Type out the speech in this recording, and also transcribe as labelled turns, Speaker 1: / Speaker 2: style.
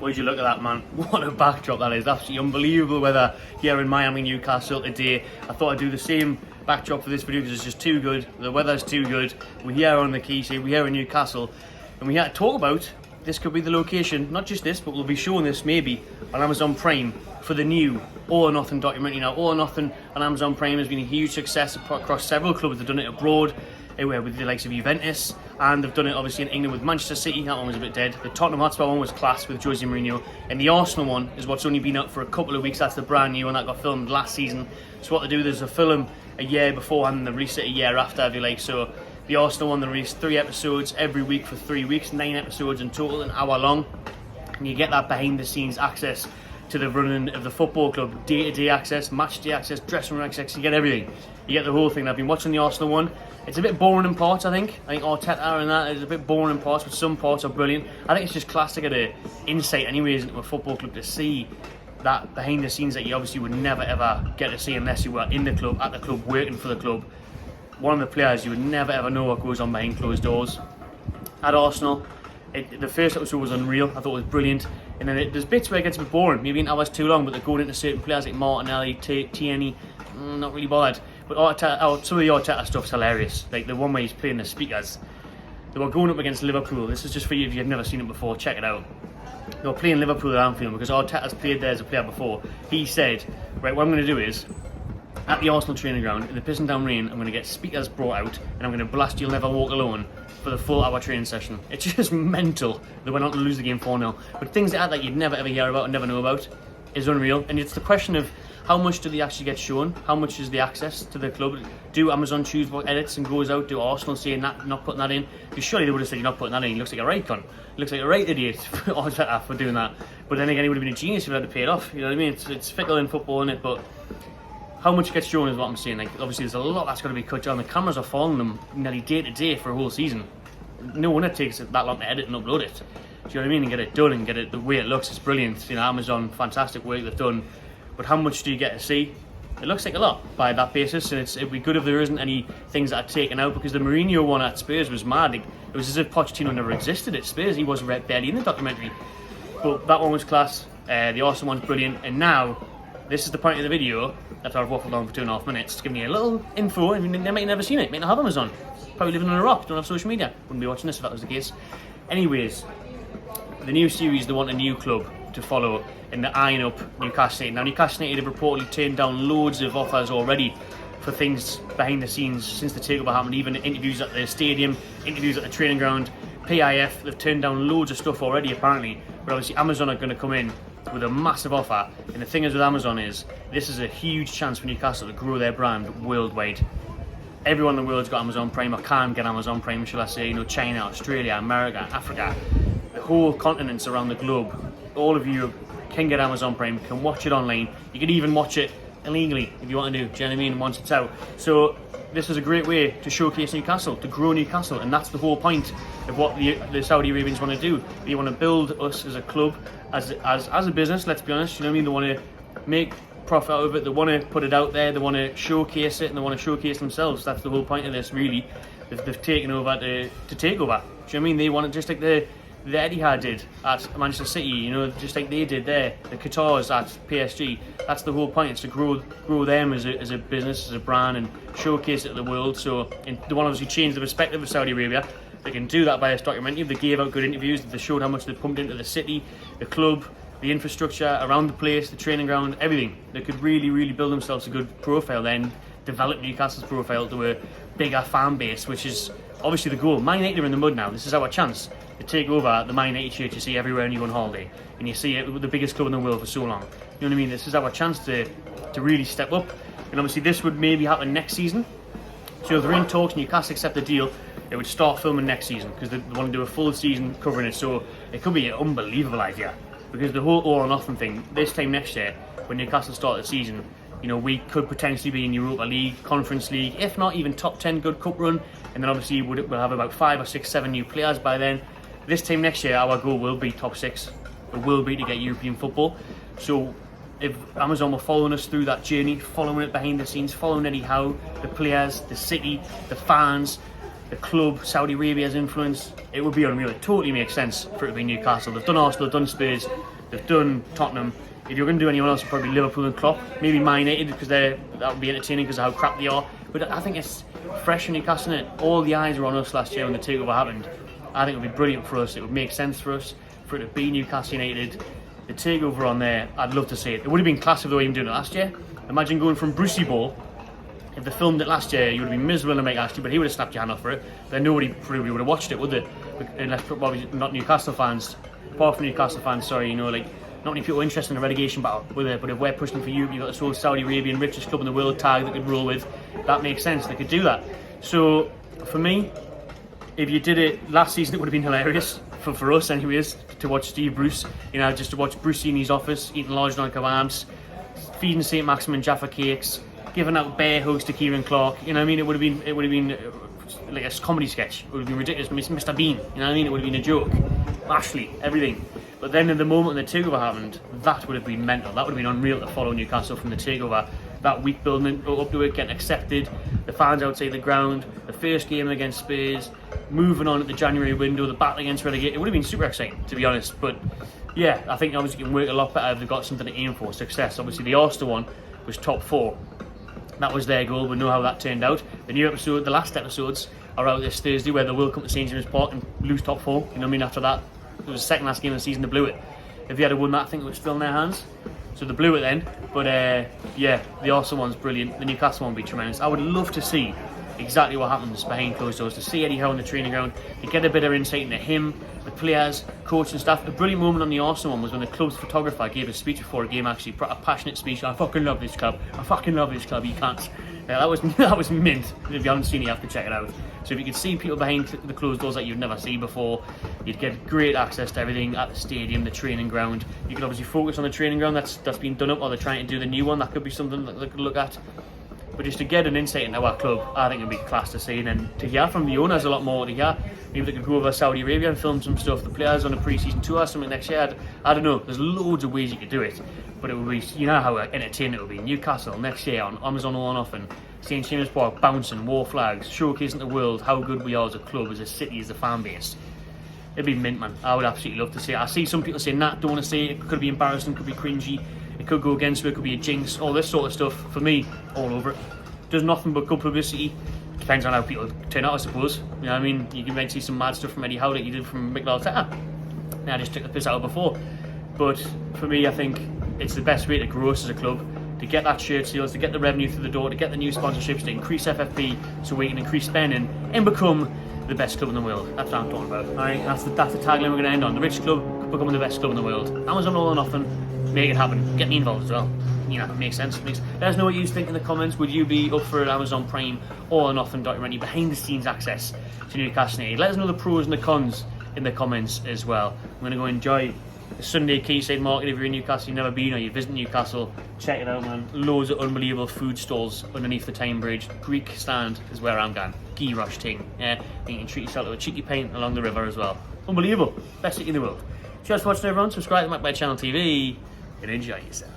Speaker 1: Would you look at that, man? What a backdrop that is. Absolutely unbelievable weather here in Miami, Newcastle today. I thought I'd do the same backdrop for this video because it's just too good. The weather's too good. We're here on the Keys, we're here in Newcastle, and we had to talk about this could be the location, not just this, but we'll be showing this maybe on Amazon Prime for the new All or Nothing documentary. Now, All or Nothing on Amazon Prime has been a huge success across several clubs. They've done it abroad, with the likes of Juventus, and they've done it obviously in England with Manchester City. That one was a bit dead. The Tottenham Hotspur one was class with Jose Mourinho, and the Arsenal one is what's only been up for a couple of weeks. That's the brand new one that got filmed last season. So what they do, there's a film a year beforehand and they release it a year after, if you like. So the Arsenal one, they release 3 episodes every week for 3 weeks, 9 episodes in total, an hour long, and you get that behind the scenes access to the running of the football club, day-to-day access, match-day access, dressing room access. You get everything. You get the whole thing. I've been watching the Arsenal one. It's a bit boring in parts, I think. Arteta and that is a bit boring in parts, but some parts are brilliant. I think it's just class to get an insight anyways into a football club, to see that behind the scenes that you obviously would never ever get to see unless you were in the club, at the club, working for the club. One of the players, you would never ever know what goes on behind closed doors. At Arsenal, the first episode was unreal. I thought it was brilliant. And then there's bits where it gets a bit boring, maybe an hour's too long, but they're going into certain players like Martinelli, Tierney, not really bothered. But some of the Arteta stuff's hilarious. Like the one where he's playing the speakers. They were going up against Liverpool. This is just for you if you've never seen it before, check it out. They were playing Liverpool at Anfield because Arteta's played there as a player before. He said, right, what I'm going to do is, at the Arsenal training ground, in the pissing down rain, I'm going to get speakers brought out and I'm going to blast You'll Never Walk Alone for the full hour training session. It's just mental. They went on to lose the game 4-0. But things like that you'd never ever hear about and never know about is unreal. And it's the question of how much do they actually get shown? How much is the access to the club? Do Amazon choose what edits and goes out? Do Arsenal say not putting that in? Because surely they would have said you're not putting that in. He looks like a right cunt. He looks like a right idiot for doing that. But then again, he would have been a genius if he had to pay it off. You know what I mean? It's fickle in football, isn't it? But how much gets shown is what I'm saying. Like, obviously there's a lot that's got to be cut down. The cameras are following them nearly day to day for a whole season. No wonder it takes that long to edit and upload it. Do you know what I mean? And get it done and get it the way it looks. It's brilliant. You know, Amazon, fantastic work they've done. But how much do you get to see? It looks like a lot by that basis, and it'd be good if there isn't any things that are taken out, because the Mourinho one at Spurs was mad. It was as if Pochettino never existed at Spurs. He wasn't barely in the documentary. But that one was class. The Arsenal one's brilliant. And now, this is the point of the video that I've waffled on for 2.5 minutes, giving you a little info. I mean, they might have never seen it, might not have Amazon. Probably living on a rock, don't have social media. Wouldn't be watching this if that was the case. Anyways, the new series, they want a new club to follow in the eyeing up Newcastle United. Now, Newcastle United have reportedly turned down loads of offers already for things behind the scenes since the takeover happened, even interviews at the stadium, interviews at the training ground, PIF. They've turned down loads of stuff already apparently, but obviously Amazon are going to come in with a massive offer. And the thing is with Amazon is, this is a huge chance for Newcastle to grow their brand worldwide. Everyone in the world's got Amazon Prime, or can get Amazon Prime, shall I say. You know, China, Australia, America, Africa, the whole continents around the globe. All of you can get Amazon Prime, can watch it online. You can even watch it illegally if you want to do you know what I mean, once it's out. So this is a great way to showcase Newcastle, to grow Newcastle, and that's the whole point of what the Saudi Arabians want to do. They want to build us as a club, as a business, let's be honest, you know what I mean? They want to make profit out of it, they want to put it out there, they want to showcase it, and they want to showcase themselves. That's the whole point of this, really. They've taken over to take over. Do you know what I mean? They want it just like the Etihad did at Manchester City, you know, just like they did there, the Qatars at PSG. That's the whole point, it's to grow them as a business, as a brand, and showcase it to the world. So they want to obviously change the perspective of Saudi Arabia. They can do that by this documentary. They gave out good interviews, they showed how much they pumped into the city, the club, the infrastructure around the place, the training ground, everything. They could really, really build themselves a good profile, then develop Newcastle's profile to a bigger fan base, which is obviously the goal. Man United are in the mud now. This is our chance to take over the Man United shirt you see everywhere when you go on holiday, and you see it with the biggest club in the world for so long. You know what I mean? This is our chance to really step up, and obviously this would maybe happen next season. So if they're in talks, Newcastle accept the deal, they would start filming next season because they want to do a full season covering it. So it could be an unbelievable idea, because the whole all or nothing thing, this time next year when Newcastle start the season, you know, we could potentially be in Europa League, Conference League, if not even top 10 good cup run, and then obviously we'll have about 5 or 6, 7 new players by then. This time next year, our goal will be top 6. It will be to get European football. So if Amazon were following us through that journey, following it behind the scenes, following Eddie Howe, the players, the city, the fans, the club, Saudi Arabia's influence, it would be unreal. It totally makes sense for it to be Newcastle. They've done Arsenal, they've done Spurs, they've done Tottenham. If you're going to do anyone else, it'd probably Liverpool and Klopp. Maybe Man United, because that would be entertaining because of how crap they are. But I think it's fresh in Newcastle, isn't it? All the eyes were on us last year when the takeover happened. I think it would be brilliant for us. It would make sense for us, for it to be Newcastle United. The takeover on there, I'd love to see it. It would have been class if they were even doing it last year. Imagine going from Brucey Ball. If they filmed it last year, you would have been miserable to make Ashley, but he would have snapped your hand off for it. Then nobody probably would have watched it, would they? Unless probably not Newcastle fans. Apart from Newcastle fans, sorry, you know, like, not many people are interested in a relegation battle, would they? But if we're pushing for you, you've got this whole Saudi Arabian richest club in the world tag that could roll with. That makes sense, they could do that. So, for me, if you did it last season, it would have been hilarious. For us, anyways, to watch Steve Bruce, you know, just to watch Brucey in his office, eating large non kebabs, feeding St. Maximin Jaffa cakes, giving out bear hugs to Kieran Clark. You know what I mean? It would have been like a comedy sketch. It would have been ridiculous. Mr. Bean. You know what I mean? It would have been a joke. Ashley, everything. But then in the moment when the takeover happened, that would have been mental. That would have been unreal to follow Newcastle from the takeover. That week building up to it, getting accepted, the fans outside the ground, the first game against Spurs, moving on at the January window, the battle against relegation. It would have been super exciting, to be honest. But yeah, I think obviously you can work a lot better if they've got something to aim for. Success. Obviously the Arsenal one was top 4. That was their goal. We know how that turned out. The last episodes are out this Thursday, where they will come to St James Park and lose top 4. You know what I mean? After that, it was the second last game of the season, they blew it. If they had won that, I think it was still in their hands. So they blew it then. But yeah, the Arsenal one's brilliant. The Newcastle one will be tremendous. I would love to see exactly what happens behind closed doors, to see Eddie Howe on the training ground, to get a bit of insight into him, the players, coach and staff. A brilliant moment on the Arsenal one was when the club's photographer gave a speech before a game, actually, a passionate speech. I fucking love this club. I fucking love this club. You can't. That was mint. If you haven't seen it, you have to check it out. So if you could see people behind the closed doors that you'd never see before, you'd get great access to everything at the stadium, the training ground. You could obviously focus on the training ground that's been done up, or they're trying to do the new one. That could be something that they could look at. But just to get an insight into our club, I think it'd be class to see. And then to hear from the owners a lot more, to hear maybe they could go over Saudi Arabia and film some stuff, the players on a pre-season tour or something next year. I don't know, there's loads of ways you could do it. But it would be, you know how entertaining it would be. Newcastle next year on Amazon All or Nothing, St James Park, bouncing, war flags, showcasing the world how good we are as a club, as a city, as a fan base. It'd be mint, man. I would absolutely love to see it. I see some people say, nah, don't want to see it. It could be embarrassing, could be cringy, it could go against me, it could be a jinx, all this sort of stuff. For me, all over it. Does nothing but good publicity. Depends on how people turn out, I suppose. You know what I mean? You might see some mad stuff from Eddie Howe that you did from Mikel Arteta. I just took the piss out of before. But for me, I think it's the best way to grow us as a club, to get that shirt sales, to get the revenue through the door, to get the new sponsorships, to increase FFP so we can increase spending and become the best club in the world. That's what I'm talking about. Alright, that's the tagline we're going to end on. The rich club becoming the best club in the world. Amazon All or Nothing, make it happen. Get me involved as well. You know, it makes sense. Let us know what you think in the comments. Would you be up for an Amazon Prime All or Nothing documentary, behind the scenes access to Newcastle United? Let us know the pros and the cons in the comments as well. I'm going to go enjoy the Sunday Quayside Market. If you're in Newcastle, you've never been, or you visit Newcastle, check it out, man. Loads of unbelievable food stalls underneath the Tyne Bridge. Greek stand is where I'm going. Gyros thing. Yeah, you can treat yourself to a cheeky pint along the river as well. Unbelievable. Best city in the world. Cheers for watching, everyone. Subscribe to my channel TV and enjoy yourself.